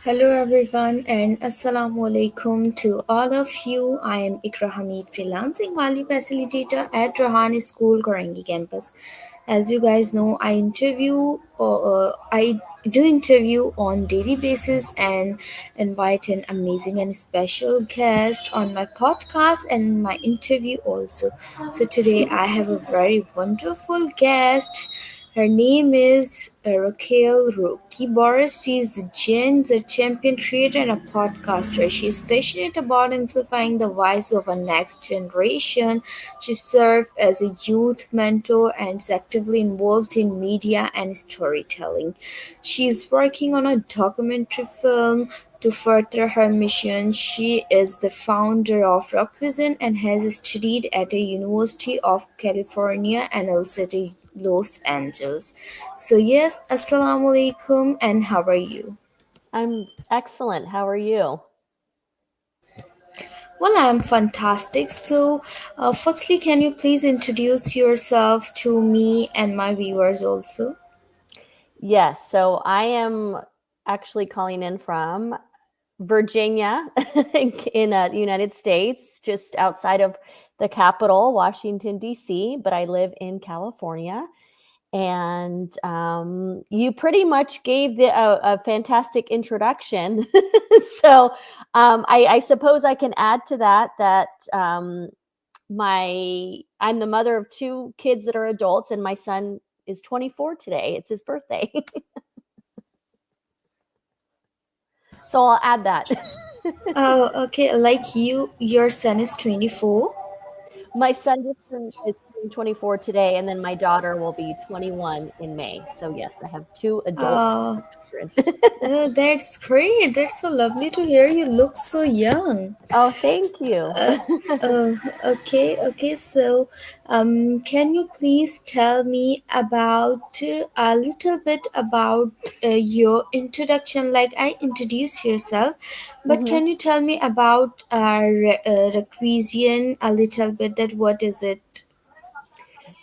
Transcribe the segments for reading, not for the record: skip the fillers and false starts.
Hello everyone and Assalamu alaikum to all of you. I am Ikra Hamid, freelancing Mali facilitator at Rahani School, Karangi campus. As you guys know, I do interview on daily basis and invite an amazing and special guest on my podcast and my interview also. So today I have a very wonderful guest. Her name is Raquel Roki Borras. She's a gender champion creator and a podcaster. She is passionate about amplifying the voice of a next generation. She serves as a youth mentor and is actively involved in media and storytelling. She is working on a documentary film to further her mission. She is the founder of Rock Vision and has studied at the University of California and City, Los Angeles. So yes, Assalamu alaikum and how are you? I'm excellent. How are you? Well, I'm fantastic. So, firstly, can you please introduce yourself to me and my viewers also? Yes, so I am actually calling in from Virginia in the United States, just outside of the capital, Washington, D.C., but I live in California. And you pretty much gave a fantastic introduction. So I suppose I can add to that I'm the mother of two kids that are adults, and my son is 24 today. It's his birthday. So I'll add that. Oh, okay. Like your son is 24. My son is turning 24 today, and then my daughter will be 21 in May. So yes, I have two adult Oh, children. that's great. That's so lovely to hear. You look so young. Oh, thank you. Uh, okay. So, can you please tell me about a little bit about your introduction? Like I introduced yourself, but Mhm. can you tell me about Recreation a little bit? That what is it?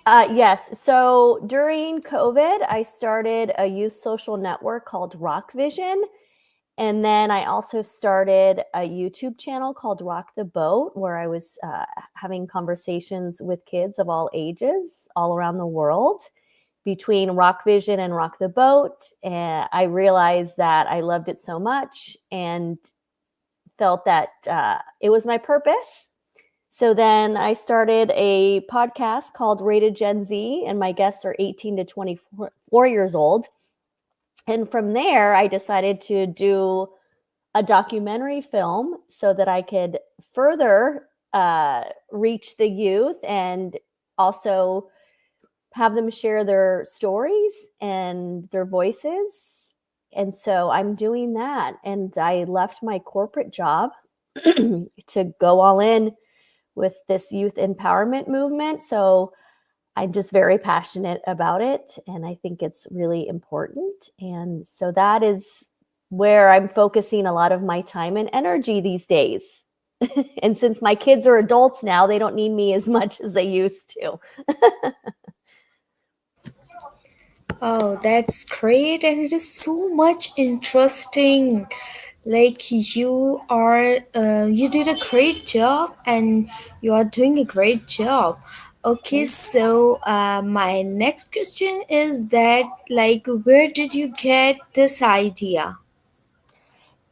Yes. So during COVID, I started a youth social network called Rock Vision. And then I also started a YouTube channel called Rock the Boat, where I was having conversations with kids of all ages all around the world. Between Rock Vision and Rock the Boat, and I realized that I loved it so much and felt that it was my purpose. So then I started a podcast called Rated Gen Z, and my guests are 18 to 24 years old. And from there, I decided to do a documentary film so that I could further reach the youth and also have them share their stories and their voices. And so I'm doing that. And I left my corporate job to go all in with this youth empowerment movement. So I'm just very passionate about it. And I think it's really important. And so that is where I'm focusing a lot of my time and energy these days. And since my kids are adults now, they don't need me as much as they used to. Oh, that's great, and it is so much interesting. Like you did a great job, and you are doing a great job. Okay, so my next question is that like, where did you get this idea?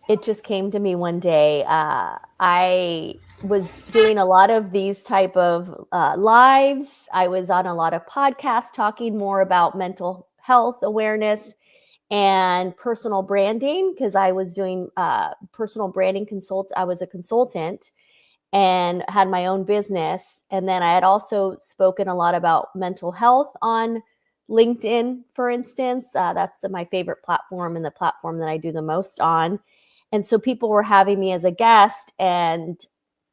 It just came to me one day. I was doing a lot of these type of lives. I was on a lot of podcasts talking more about mental health awareness and personal branding because I was doing personal branding consult. I was a consultant and had my own business. And then I had also spoken a lot about mental health on LinkedIn, for instance. That's my favorite platform and the platform that I do the most on. And so people were having me as a guest, and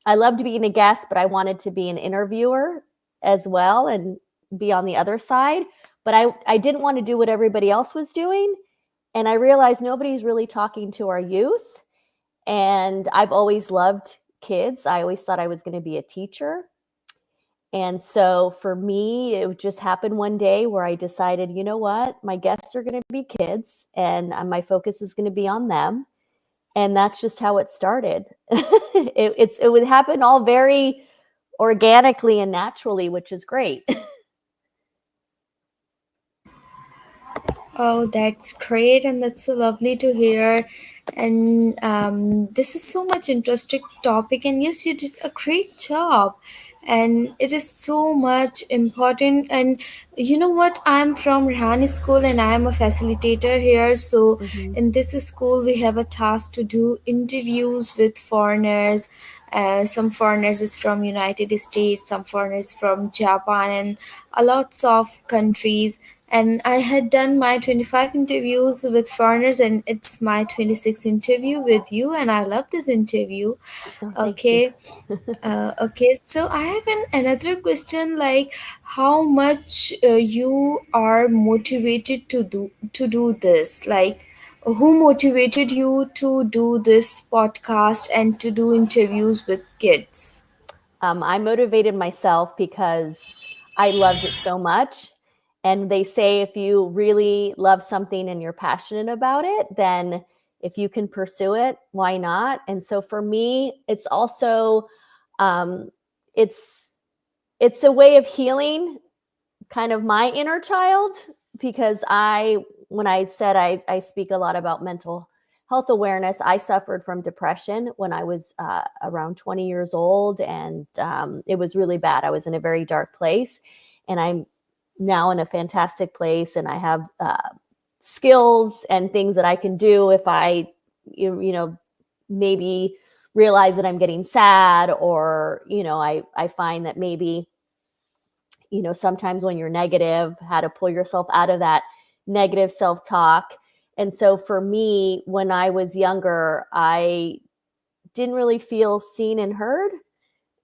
I loved being a guest, but I wanted to be an interviewer as well and be on the other side. But I didn't want to do what everybody else was doing. And I realized nobody's really talking to our youth. And I've always loved kids. I always thought I was going to be a teacher. And so for me, it just happened one day where I decided, you know what? My guests are going to be kids, and my focus is going to be on them. And that's just how it started. It would happen all very organically and naturally, which is great. Oh, that's great, and that's so lovely to hear. And this is so much interesting topic, and yes, you did a great job. And it is so much important. And you know what? I'm from Rihani School, and I am a facilitator here. So Hmm. in this school, we have a task to do interviews with foreigners. Some foreigners is from United States, some foreigners from Japan, and a lots of countries. And I had done my 25 interviews with foreigners, and it's my 26th interview with you, and I love this interview. Oh, thank you. Okay. Okay, so I have another question, like how much you are motivated to do this, like who motivated you to do this podcast and to do interviews with kids? I motivated myself because I loved it so much. And they say if you really love something and you're passionate about it, then if you can pursue it, why not? And so for me, it's also um, it's it's a way of healing kind of my inner child, because when I said I speak a lot about mental health awareness, I suffered from depression when I was around 20 years old, and it was really bad. I was in a very dark place, and I'm now in a fantastic place, and I have skills and things that I can do if I, you know, maybe realize that I'm getting sad, or I find that maybe sometimes when you're negative, how to pull yourself out of that negative self-talk. And so for me, when I was younger, I didn't really feel seen and heard.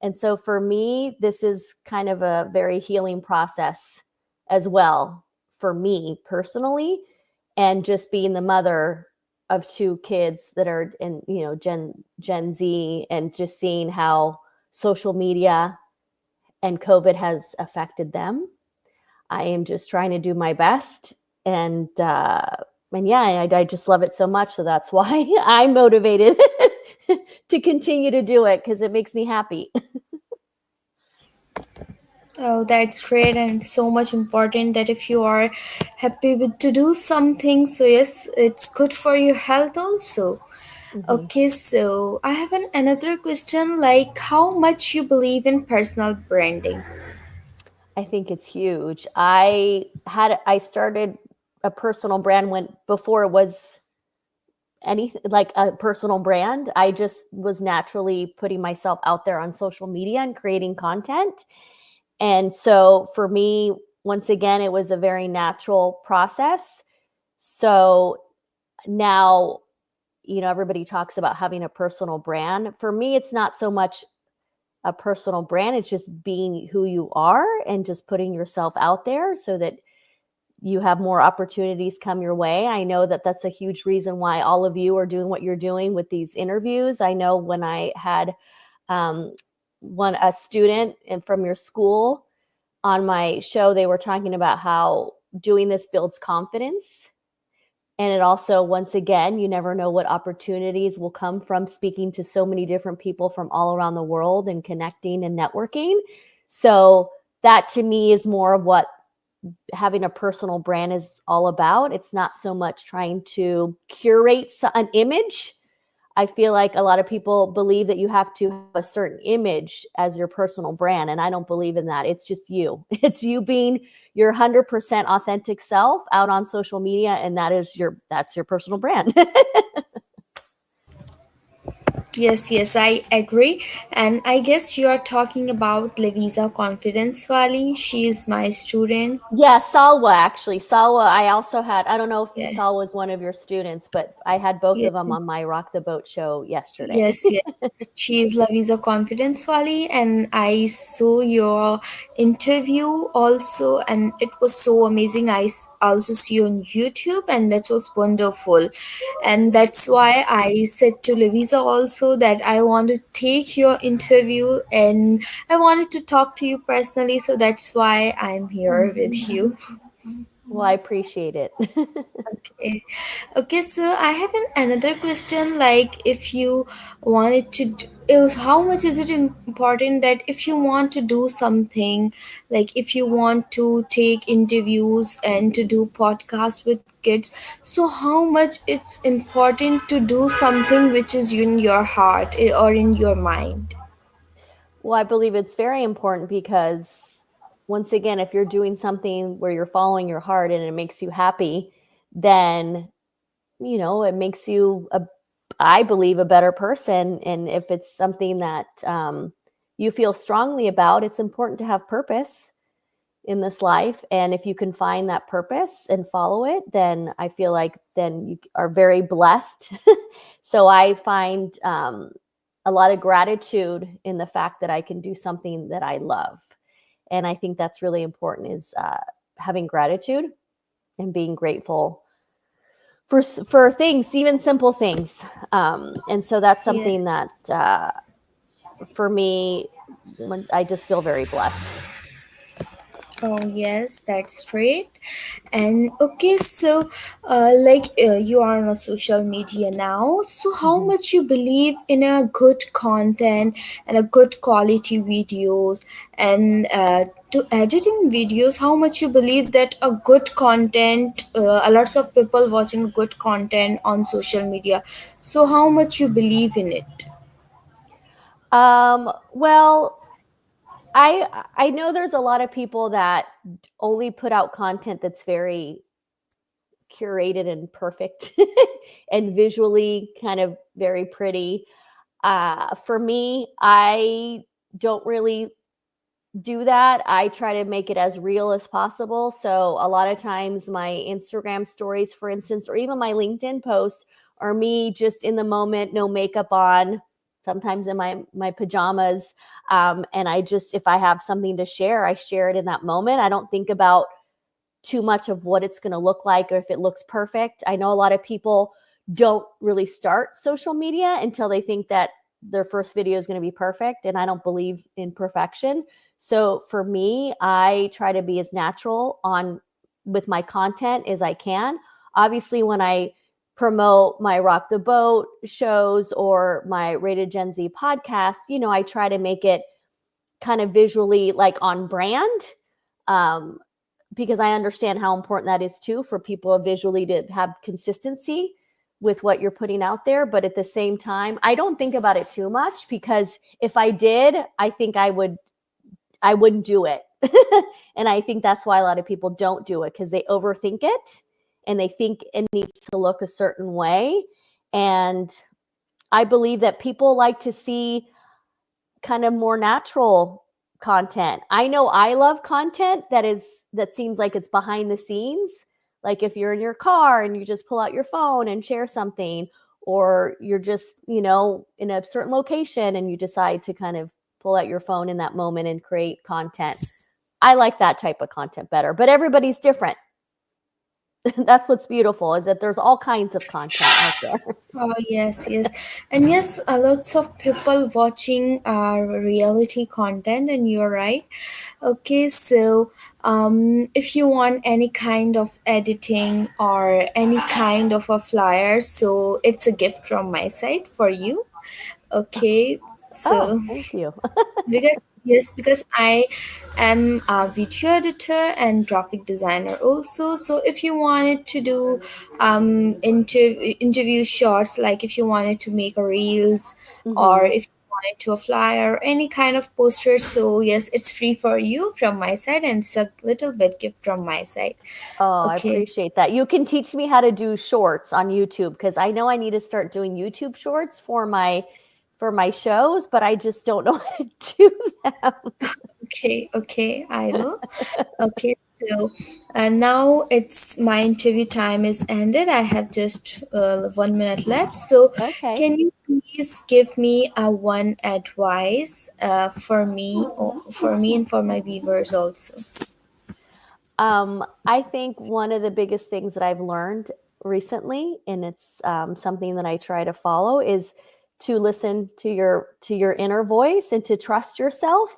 And so for me, this is kind of a very healing process as well, for me personally. And just being the mother of two kids that are in, Gen Z, and just seeing how social media and COVID has affected them, I am just trying to do my best, and yeah, I just love it so much. So that's why I'm motivated to continue to do it, because it makes me happy. Oh, that's great, and it's so much important that if you are happy with to do something, so yes, it's good for your health also. Hmm. Okay, so I have another question, like how much you believe in personal branding. I think it's huge. I started a personal brand when before it was anything like a personal brand. I just was naturally putting myself out there on social media and creating content. And so for me, once again, it was a very natural process. So now, everybody talks about having a personal brand. For me, it's not so much a personal brand, it's just being who you are and just putting yourself out there so that you have more opportunities come your way. I know that that's a huge reason why all of you are doing what you're doing with these interviews. I know when I had um, a student and from your school on my show, they were talking about how doing this builds confidence. And it also, once again, you never know what opportunities will come from speaking to so many different people from all around the world and connecting and networking. So that to me is more of what having a personal brand is all about. It's not so much trying to curate an image. I feel like a lot of people believe that you have to have a certain image as your personal brand, and I don't believe in that. It's just you. It's you being your 100% authentic self out on social media, and that's your personal brand. Yes, yes, I agree. And I guess you are talking about Levisa Confidence Wali. She is my student. Yeah, Salwa, actually. Salwa, I also had, I don't know if Yeah. Salwa was one of your students, but I had both Yeah. of them on my Rock the Boat show yesterday. Yes, yes. She is Lavisa Confidence Wali, and I saw your interview also, and it was so amazing. Also see you on YouTube, and that was wonderful. And that's why I said to Lavisa also that I want to take your interview and I wanted to talk to you personally, so that's why I'm here with you. Well, I appreciate it. Okay. Okay, so I have another question. Like, if you wanted to, how much is it important that if you want to do something, like if you want to take interviews and to do podcasts with kids, so how much it's important to do something which is in your heart or in your mind? Well, I believe it's very important because, once again, if you're doing something where you're following your heart and it makes you happy, then, it makes you, I believe, a better person. And if it's something that you feel strongly about, it's important to have purpose in this life. And if you can find that purpose and follow it, then I feel like then you are very blessed. So I find a lot of gratitude in the fact that I can do something that I love. And I think that's really important, is having gratitude and being grateful for things, even simple things. And so that's Yeah. something that for me, when I just feel very blessed. Oh, yes, that's great. And okay, so you are on a social media now. So how Mhm. much you believe in a good content and a good quality videos and to editing videos? How much you believe that a good content, a lots of people watching good content on social media. So how much you believe in it? Well, I know there's a lot of people that only put out content that's very curated and perfect and visually kind of very pretty. For me, I don't really do that. I try to make it as real as possible. So a lot of times my Instagram stories, for instance, or even my LinkedIn posts are me just in the moment, no makeup on, sometimes in my pajamas. And I just, if I have something to share, I share it in that moment. I don't think about too much of what it's going to look like or if it looks perfect. I know a lot of people don't really start social media until they think that their first video is going to be perfect, and I don't believe in perfection. So for me, I try to be as natural on with my content as I can. Obviously, when I promote my Rock the Boat shows or my Rated Gen Z podcast, I try to make it kind of visually like on brand. Um, because I understand how important that is too, for people visually to have consistency with what you're putting out there. But at the same time, I don't think about it too much, because if I did, I think I wouldn't do it. And I think that's why a lot of people don't do it, because they overthink it and they think it needs to look a certain way. And I believe that people like to see kind of more natural content. I know I love content that seems like it's behind the scenes. Like if you're in your car and you just pull out your phone and share something, or you're just, in a certain location and you decide to kind of pull out your phone in that moment and create content. I like that type of content better, but everybody's different. That's what's beautiful, is that there's all kinds of content out there. Oh, yes, yes. And yes, a lots of people watching reality content, and you're right. Okay, so if you want any kind of editing or any kind of a flyer, so it's a gift from my side for you. Okay, Oh, so thank you. because yes, because I am a video editor and graphic designer also. So if you wanted to do interview shots, like if you wanted to make a reels, or Hmm. if you wanted to a flyer, any kind of poster, so yes, it's free for you from my side, and it's a little bit gift from my side. Oh, I Okay. appreciate that. You can teach me how to do shorts on YouTube, because I know I need to start doing YouTube shorts for my shows, but I just don't know how to do Okay, okay, I them. will. Okay, so now it's my interview time is ended. I have just 1 minute left. So, Okay. can you please give me a one advice for me and for my viewers also? I think one of the biggest things that I've learned recently, and it's something that I try to follow, is to listen to your inner voice and to trust yourself.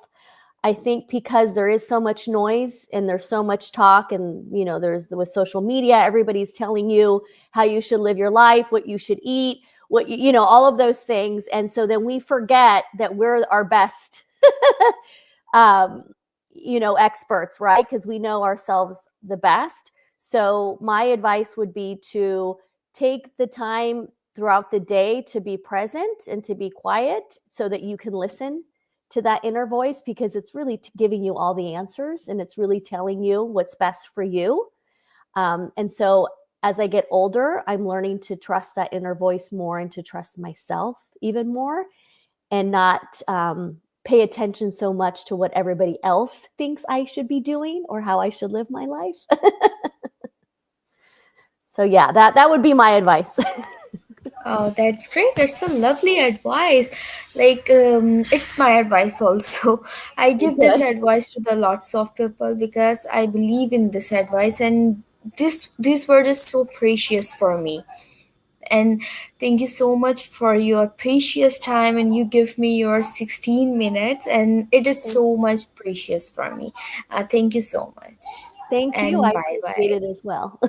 I think because there is so much noise and there's so much talk, and there's with social media, everybody's telling you how you should live your life, what you should eat, what all of those things, and so then we forget that we're our best um, experts, right? Because we know ourselves the best. So my advice would be to take the time throughout the day to be present and to be quiet so that you can listen to that inner voice, because it's really giving you all the answers and it's really telling you what's best for you. And so as I get older, I'm learning to trust that inner voice more and to trust myself even more, and not pay attention so much to what everybody else thinks I should be doing or how I should live my life. So yeah, that would be my advice. Oh, that's great. That's a lovely advice. It's my advice also. I give this Good. advice to the lots of people because I believe in this advice, and this word is so precious for me. And thank you so much for your precious time, and you give me your 16 minutes, and it is so much precious for me. Thank you so much. Thank you. I And bye appreciate bye. it as well.